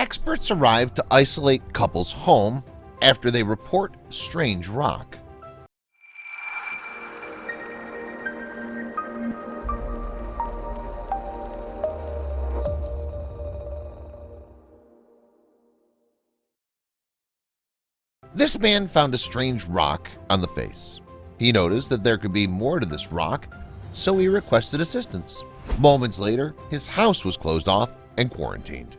experts arrive to isolate couple's home after they report strange rock. This man found a strange rock on the face. He noticed that there could be more to this rock, so he requested assistance. Moments later, his house was closed off and quarantined.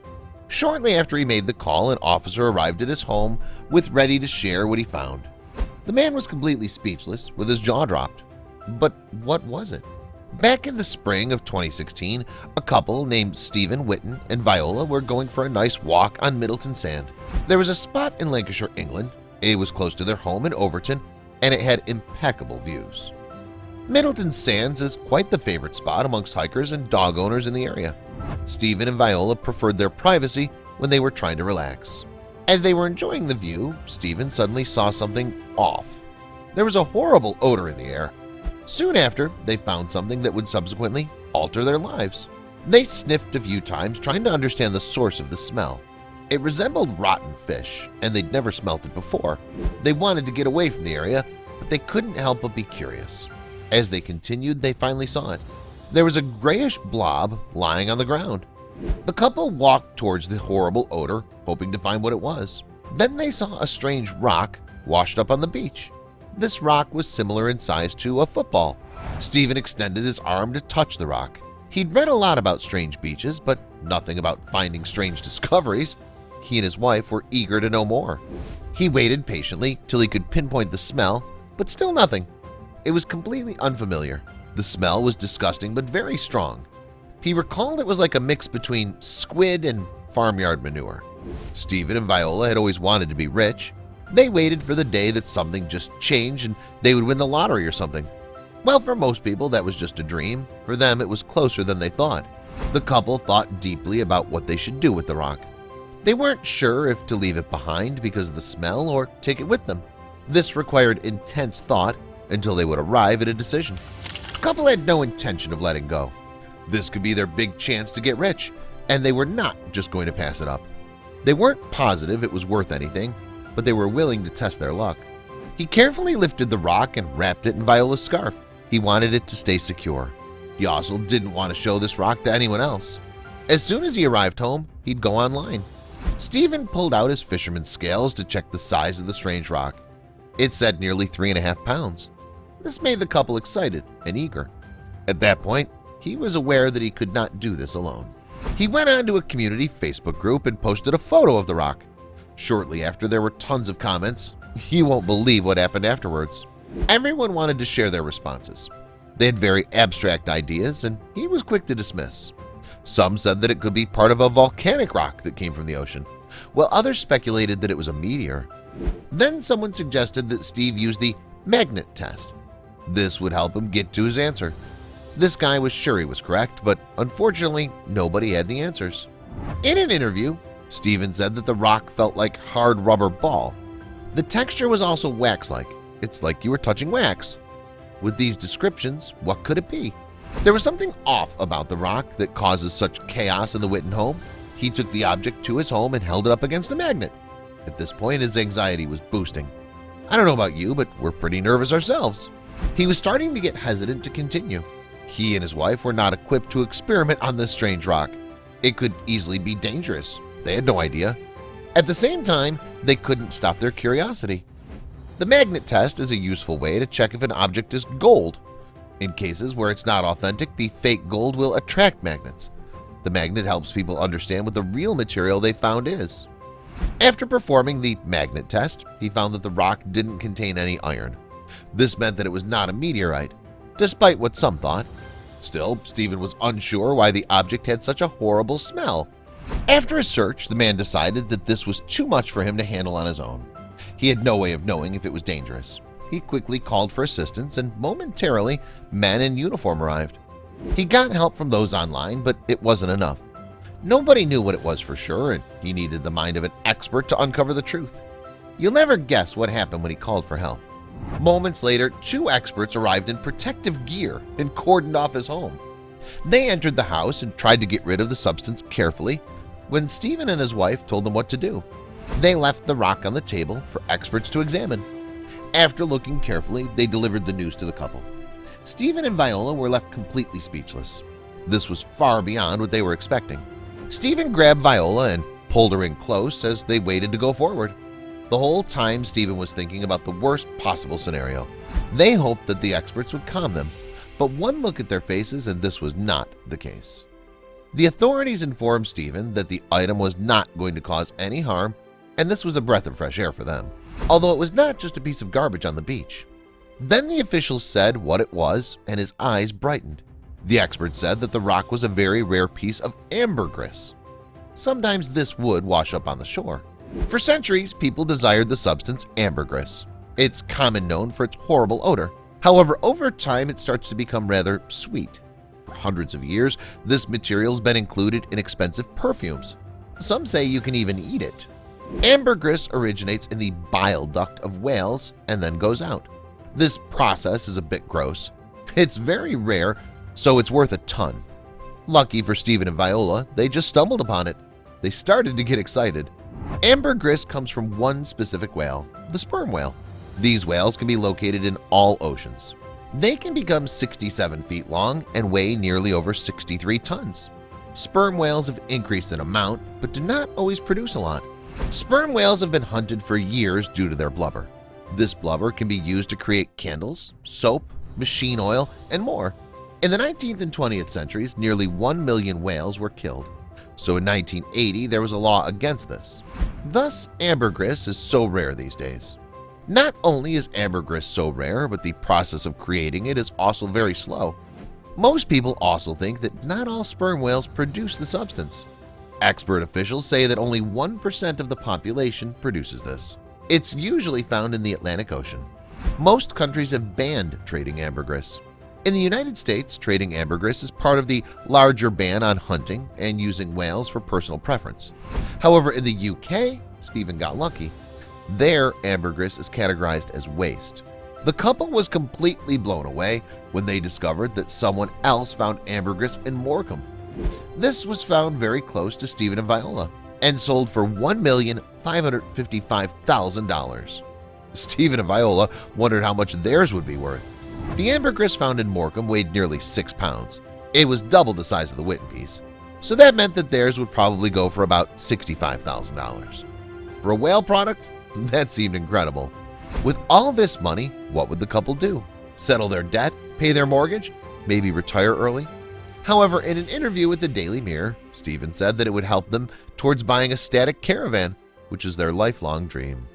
Shortly after he made the call, an officer arrived at his home ready to share what he found. The man was completely speechless, with his jaw dropped. But what was it? Back in the spring of 2016, a couple named Stephen Whitten and Viola were going for a nice walk on Middleton Sand. There was a spot in Lancashire, England. It was close to their home in Overton, and it had impeccable views. Middleton Sands is quite the favorite spot amongst hikers and dog owners in the area. Stephen and Viola preferred their privacy when they were trying to relax. As they were enjoying the view, Stephen suddenly saw something off. There was a horrible odor in the air. Soon after, they found something that would subsequently alter their lives. They sniffed a few times, trying to understand the source of the smell. It resembled rotten fish, and they'd never smelt it before. They wanted to get away from the area, but they couldn't help but be curious. As they continued, they finally saw it. There was a grayish blob lying on the ground. The couple walked towards the horrible odor, hoping to find what it was. Then they saw a strange rock washed up on the beach. This rock was similar in size to a football. Stephen extended his arm to touch the rock. He'd read a lot about strange beaches, but nothing about finding strange discoveries. He and his wife were eager to know more. He waited patiently till he could pinpoint the smell, but still nothing. It was completely unfamiliar. The smell was disgusting but very strong. He recalled it was like a mix between squid and farmyard manure. Stephen and Viola had always wanted to be rich. They waited for the day that something just changed and they would win the lottery or something. Well, for most people that was just a dream. For them it was closer than they thought. The couple thought deeply about what they should do with the rock. They weren't sure if to leave it behind because of the smell or take it with them. This required intense thought until they would arrive at a decision. The couple had no intention of letting go. This could be their big chance to get rich, and they were not just going to pass it up. They weren't positive it was worth anything, but they were willing to test their luck. He carefully lifted the rock and wrapped it in Viola's scarf. He wanted it to stay secure. He also didn't want to show this rock to anyone else. As soon as he arrived home, he'd go online. Stephen pulled out his fisherman's scales to check the size of the strange rock. It said nearly 3.5 pounds. This made the couple excited and eager. At that point, he was aware that he could not do this alone. He went on to a community Facebook group and posted a photo of the rock. Shortly after, there were tons of comments. You won't believe what happened afterwards. Everyone wanted to share their responses. They had very abstract ideas, and he was quick to dismiss. Some said that it could be part of a volcanic rock that came from the ocean, while others speculated that it was a meteor. Then someone suggested that Steve use the magnet test. This would help him get to his answer. This guy was sure he was correct, but unfortunately, nobody had the answers. In an interview, Stephen said that the rock felt like hard rubber ball. The texture was also wax-like. It's like you were touching wax. With these descriptions, what could it be? There was something off about the rock that causes such chaos in the Whitten home. He took the object to his home and held it up against a magnet. At this point, his anxiety was boosting. I don't know about you, but we're pretty nervous ourselves. He was starting to get hesitant to continue. He and his wife were not equipped to experiment on this strange rock. It could easily be dangerous. They had no idea. At the same time, they couldn't stop their curiosity. The magnet test is a useful way to check if an object is gold. In cases where it's not authentic, the fake gold will attract magnets. The magnet helps people understand what the real material they found is. After performing the magnet test, he found that the rock didn't contain any iron. This meant that it was not a meteorite, despite what some thought. Still, Stephen was unsure why the object had such a horrible smell. After a search, the man decided that this was too much for him to handle on his own. He had no way of knowing if it was dangerous. He quickly called for assistance, and momentarily, men in uniform arrived. He got help from those online, but it wasn't enough. Nobody knew what it was for sure, and he needed the mind of an expert to uncover the truth. You'll never guess what happened when he called for help. Moments later, 2 experts arrived in protective gear and cordoned off his home. They entered the house and tried to get rid of the substance carefully, when Stephen and his wife told them what to do. They left the rock on the table for experts to examine. After looking carefully, they delivered the news to the couple. Stephen and Viola were left completely speechless. This was far beyond what they were expecting. Stephen grabbed Viola and pulled her in close as they waited to go forward. The whole time Stephen was thinking about the worst possible scenario. They hoped that the experts would calm them, but one look at their faces and this was not the case. The authorities informed Stephen that the item was not going to cause any harm, and this was a breath of fresh air for them, although it was not just a piece of garbage on the beach. Then the officials said what it was, and his eyes brightened. The experts said that the rock was a very rare piece of ambergris. Sometimes this would wash up on the shore. For centuries, people desired the substance ambergris. It's common known for its horrible odor. However, over time it starts to become rather sweet. For hundreds of years, this material has been included in expensive perfumes. Some say you can even eat it. Ambergris originates in the bile duct of whales and then goes out. This process is a bit gross. It's very rare, so it's worth a ton. Lucky for Stephen and Viola, they just stumbled upon it. They started to get excited. Ambergris comes from one specific whale, the sperm whale. These whales can be located in all oceans. They can become 67 feet long and weigh nearly over 63 tons. Sperm whales have increased in amount, but do not always produce a lot. Sperm whales have been hunted for years due to their blubber. This blubber can be used to create candles, soap, machine oil, and more. In the 19th and 20th centuries, nearly 1 million whales were killed. So in 1980, there was a law against this. Thus, ambergris is so rare these days. Not only is ambergris so rare, but the process of creating it is also very slow. Most people also think that not all sperm whales produce the substance. Expert officials say that only 1% of the population produces this. It's usually found in the Atlantic Ocean. Most countries have banned trading ambergris. In the United States, trading ambergris is part of the larger ban on hunting and using whales for personal preference. However, in the UK, Stephen got lucky. There, ambergris is categorized as waste. The couple was completely blown away when they discovered that someone else found ambergris in Morecambe. This was found very close to Stephen and Viola and sold for $1,555,000. Stephen and Viola wondered how much theirs would be worth. The ambergris found in Morecambe weighed nearly 6 pounds. It was double the size of the Witten piece, so that meant that theirs would probably go for about $65,000. For a whale product, that seemed incredible. With all this money, what would the couple do? Settle their debt? Pay their mortgage? Maybe retire early? However, in an interview with the Daily Mirror, Stephen said that it would help them towards buying a static caravan, which is their lifelong dream.